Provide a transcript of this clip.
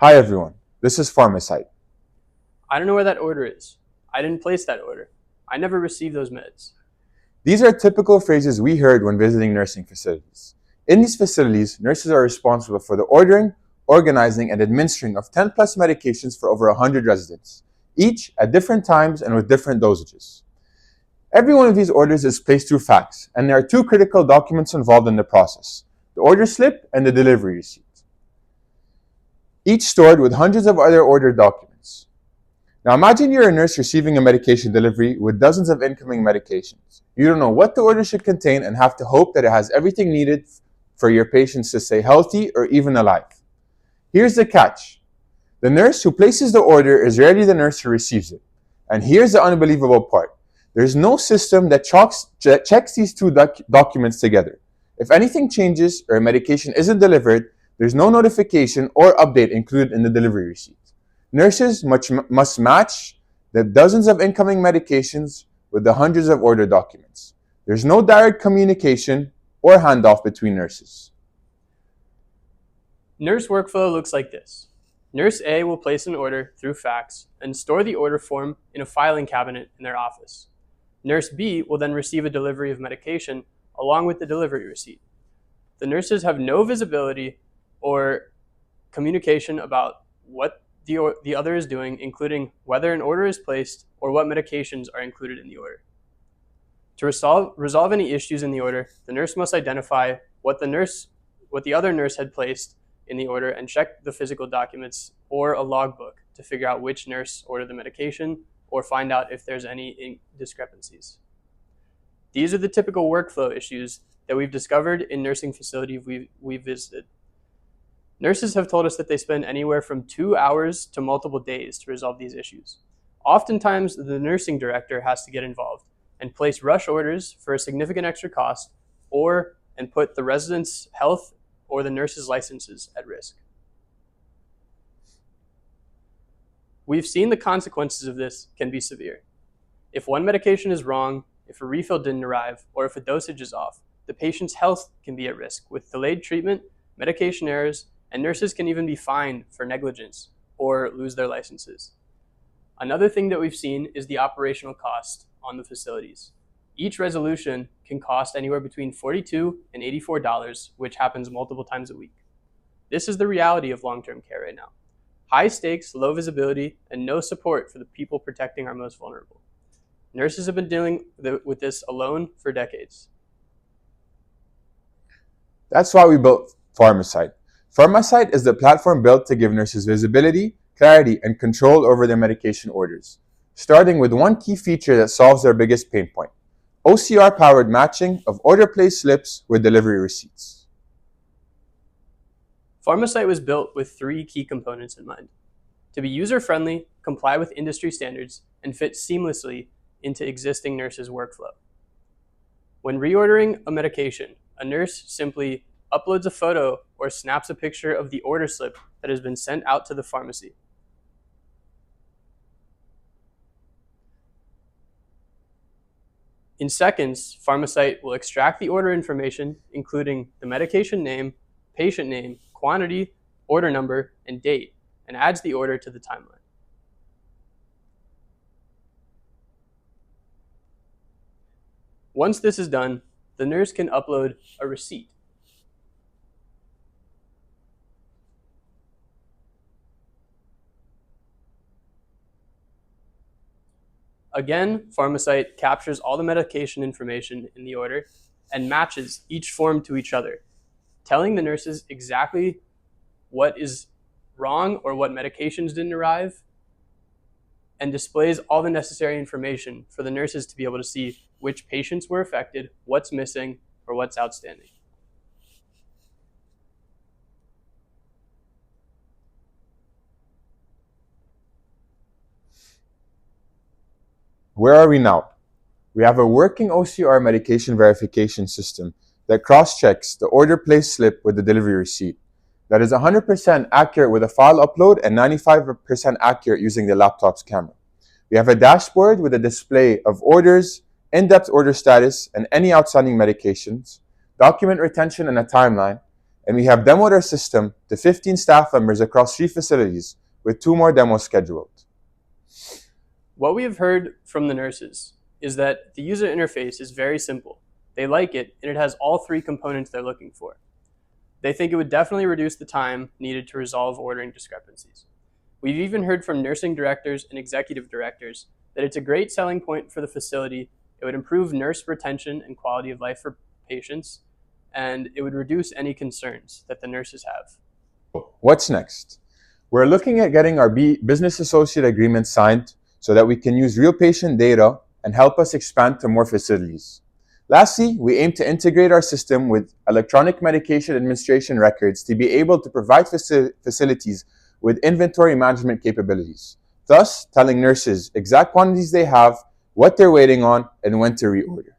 Hi everyone, this is PharmaSight. I don't know where that order is. I didn't place that order. I never received those meds. These are typical phrases we heard when visiting nursing facilities. In these facilities, nurses are responsible for the ordering, organizing, and administering of 10 plus medications for over 100 residents, each at different times and with different dosages. Every one of these orders is placed through fax, and there are two critical documents involved in the process: the order slip and the delivery receipt, each stored with hundreds of other order documents. Now imagine you're a nurse receiving a medication delivery with dozens of incoming medications. You don't know what the order should contain and have to hope that it has everything needed for your patients to stay healthy or even alive. Here's the catch. The nurse who places the order is rarely the nurse who receives it. And here's the unbelievable part. There's no system that checks these two documents together. If anything changes or a medication isn't delivered, there's no notification or update included in the delivery receipt. Nurses must match the dozens of incoming medications with the hundreds of order documents. There's no direct communication or handoff between nurses. Nurse workflow looks like this. Nurse A will place an order through fax and store the order form in a filing cabinet in their office. Nurse B will then receive a delivery of medication along with the delivery receipt. The nurses have no visibility or communication about what the other is doing, including whether an order is placed or what medications are included in the order. To resolve any issues in the order, the nurse must identify what the other nurse had placed in the order and check the physical documents or a logbook to figure out which nurse ordered the medication or find out if there's any discrepancies. These are the typical workflow issues that we've discovered in nursing facilities we've visited. Nurses have told us that they spend anywhere from 2 hours to multiple days to resolve these issues. Oftentimes, the nursing director has to get involved and place rush orders for a significant extra cost and put the residents' health or the nurses' licenses at risk. We've seen the consequences of this can be severe. If one medication is wrong, if a refill didn't arrive, or if a dosage is off, the patient's health can be at risk with delayed treatment, medication errors, and nurses can even be fined for negligence or lose their licenses. Another thing that we've seen is the operational cost on the facilities. Each resolution can cost anywhere between $42 and $84, which happens multiple times a week. This is the reality of long-term care right now. High stakes, low visibility, and no support for the people protecting our most vulnerable. Nurses have been dealing with this alone for decades. That's why we built PharmaSight. PharmaSight is the platform built to give nurses visibility, clarity, and control over their medication orders, starting with one key feature that solves their biggest pain point: OCR-powered matching of order place slips with delivery receipts. PharmaSight was built with 3 key components in mind: to be user-friendly, comply with industry standards, and fit seamlessly into existing nurses' workflow. When reordering a medication, a nurse simply uploads a photo or snaps a picture of the order slip that has been sent out to the pharmacy. In seconds, PharmaSight will extract the order information, including the medication name, patient name, quantity, order number, and date, and adds the order to the timeline. Once this is done, the nurse can upload a receipt. Again, PharmaSight captures all the medication information in the order and matches each form to each other, telling the nurses exactly what is wrong or what medications didn't arrive, and displays all the necessary information for the nurses to be able to see which patients were affected, what's missing, or what's outstanding. Where are we now? We have a working OCR medication verification system that cross-checks the order place slip with the delivery receipt, that is 100% accurate with a file upload and 95% accurate using the laptop's camera. We have a dashboard with a display of orders, in-depth order status, and any outstanding medications, document retention and a timeline, and we have demoed our system to 15 staff members across 3 facilities, with 2 more demos scheduled. What we have heard from the nurses is that the user interface is very simple. They like it, and it has all 3 components they're looking for. They think it would definitely reduce the time needed to resolve ordering discrepancies. We've even heard from nursing directors and executive directors that it's a great selling point for the facility. It would improve nurse retention and quality of life for patients, and it would reduce any concerns that the nurses have. What's next? We're looking at getting our business associate agreement signed so that we can use real patient data and help us expand to more facilities. Lastly, we aim to integrate our system with electronic medication administration records to be able to provide facilities with inventory management capabilities, thus telling nurses exact quantities they have, what they're waiting on, and when to reorder.